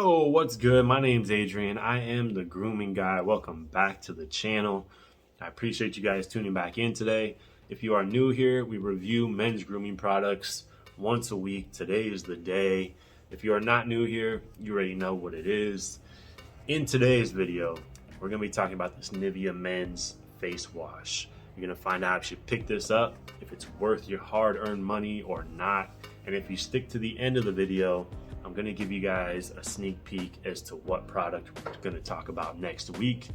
Yo, what's good? My name's Adrian. I am the grooming guy. Welcome back to the channel. I appreciate you guys tuning back in today. If you are new here, we review men's grooming products once a week. Today is the day. If you are not new here, you already know what it is. In today's video, we're going to be talking about this Nivea Men's Face Wash. You're going to find out if you pick this up, if it's worth your hard-earned money or not. And if you stick to the end of the video, I'm going to give you guys a sneak peek as to what product we're going to talk about next week.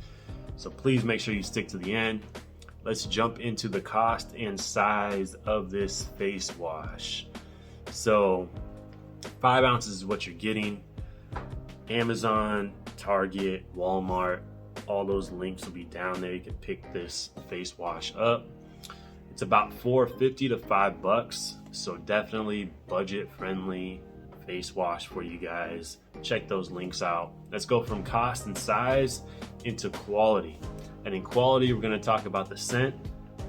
So please make sure you stick to the end. Let's jump into the cost and size of this face wash. So 5 ounces is what you're getting. Amazon, Target, Walmart, all those links will be down there. You can pick this face wash up. It's about $4.50 to $5, so definitely budget friendly face wash for you guys. Check those links out. Let's go from cost and size into quality. And in quality, we're going to talk about the scent,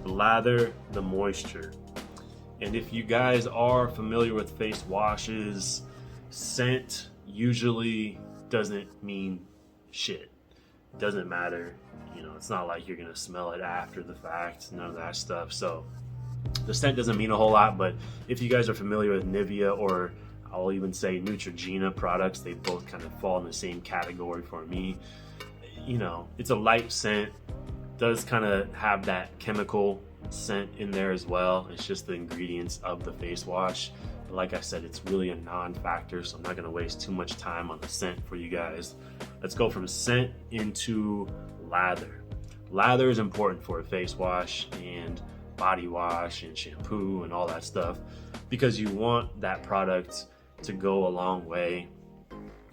the lather, the moisture. And if you guys are familiar with face washes, scent usually doesn't mean shit. It doesn't matter. You know, it's not like you're going to smell it after the fact, none of that stuff. So the scent doesn't mean a whole lot, but if you guys are familiar with Nivea, or I'll even say Neutrogena products, they both kind of fall in the same category for me. You know, it's a light scent, does kind of have that chemical scent in there as well. It's just the ingredients of the face wash. But like I said, it's really a non-factor, so I'm not going to waste too much time on the scent for you guys. Let's go from scent into lather. Lather is important for a face wash and body wash and shampoo and all that stuff, because you want that product to go a long way.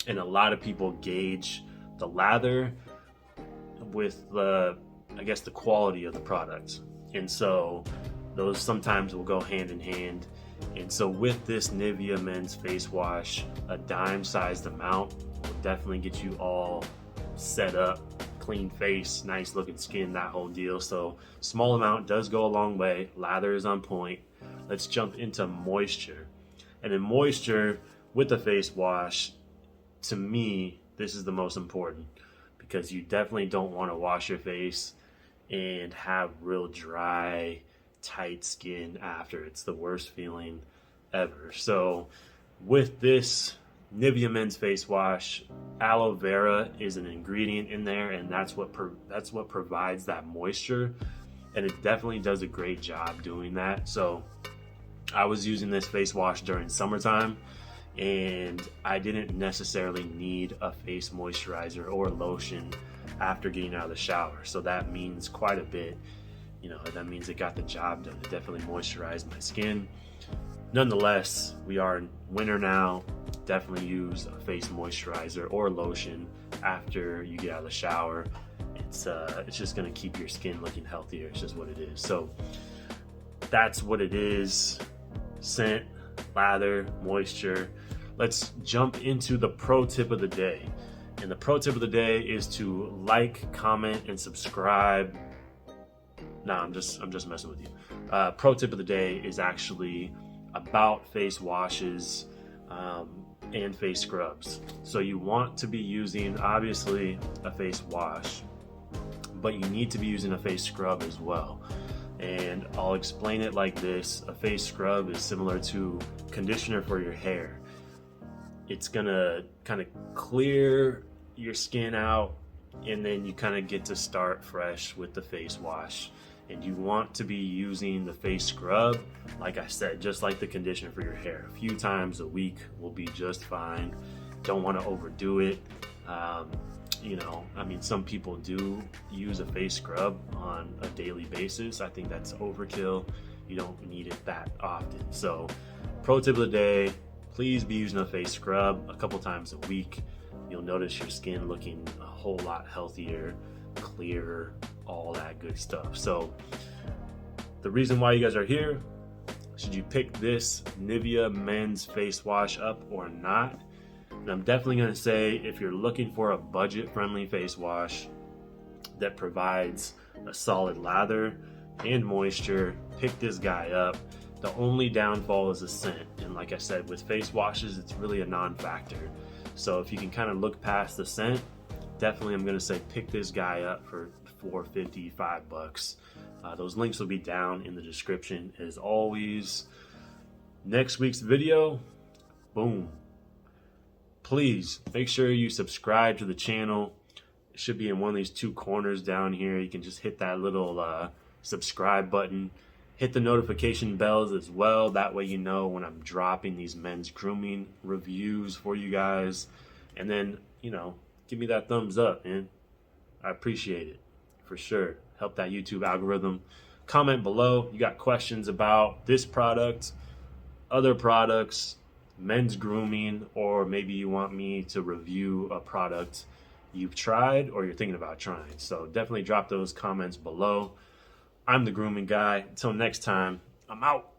And a lot of people gauge the lather with the quality of the product, and so those sometimes will go hand in hand. And so with this Nivea Men's Face Wash, a dime sized amount will definitely get you all set up, clean face, nice looking skin, that whole deal. So small amount does go a long way. Lather is on point. Let's jump into moisture. And in moisture with the face wash, to me, this is the most important, because you definitely don't want to wash your face and have real dry, tight skin after. It's the worst feeling ever. So with this Nivea Men's Face Wash, aloe vera is an ingredient in there, and that's what provides that moisture, and it definitely does a great job doing that. So I was using this face wash during summertime, and I didn't necessarily need a face moisturizer or lotion after getting out of the shower. So that means quite a bit. You know, that means it got the job done. It definitely moisturized my skin. Nonetheless, we are in winter now. Definitely use a face moisturizer or lotion after you get out of the shower. It's just gonna keep your skin looking healthier. It's just what it is. So that's what it is. Scent, lather, moisture. Let's jump into the pro tip of the day. And the pro tip of the day is to like, comment, and subscribe. No, I'm just messing with you. Pro tip of the day is actually about face washes and face scrubs. So you want to be using, obviously, a face wash, but you need to be using a face scrub as well. And I'll explain it like this. A face scrub is similar to conditioner for your hair. It's gonna kind of clear your skin out, and then you kind of get to start fresh with the face wash. And you want to be using the face scrub, like I said, just like the conditioner for your hair. A few times a week will be just fine. Don't want to overdo it. You know, I mean, some people do use a face scrub on a daily basis. I think that's overkill. You don't need it that often. So pro tip of the day, please be using a face scrub a couple times a week. You'll notice your skin looking a whole lot healthier, clearer, all that good stuff. So the reason why you guys are here, should you pick this Nivea Men's Face Wash up or not? And I'm definitely going to say, if you're looking for a budget-friendly face wash that provides a solid lather and moisture, pick this guy up. The only downfall is the scent. And like I said, with face washes, it's really a non-factor. So if you can kind of look past the scent, definitely I'm gonna say pick this guy up for $4.50, $5. Those links will be down in the description as always. Next week's video, boom. Please make sure you subscribe to the channel. It should be in one of these two corners down here. You can just hit that little subscribe button. Hit the notification bells as well. That way you know when I'm dropping these men's grooming reviews for you guys. And then, you know, give me that thumbs up, man. I appreciate it for sure. Help that YouTube algorithm. Comment below. You got questions about this product, other products, men's grooming, or maybe you want me to review a product you've tried or you're thinking about trying. So definitely drop those comments below. I'm the grooming guy. Until next time, I'm out.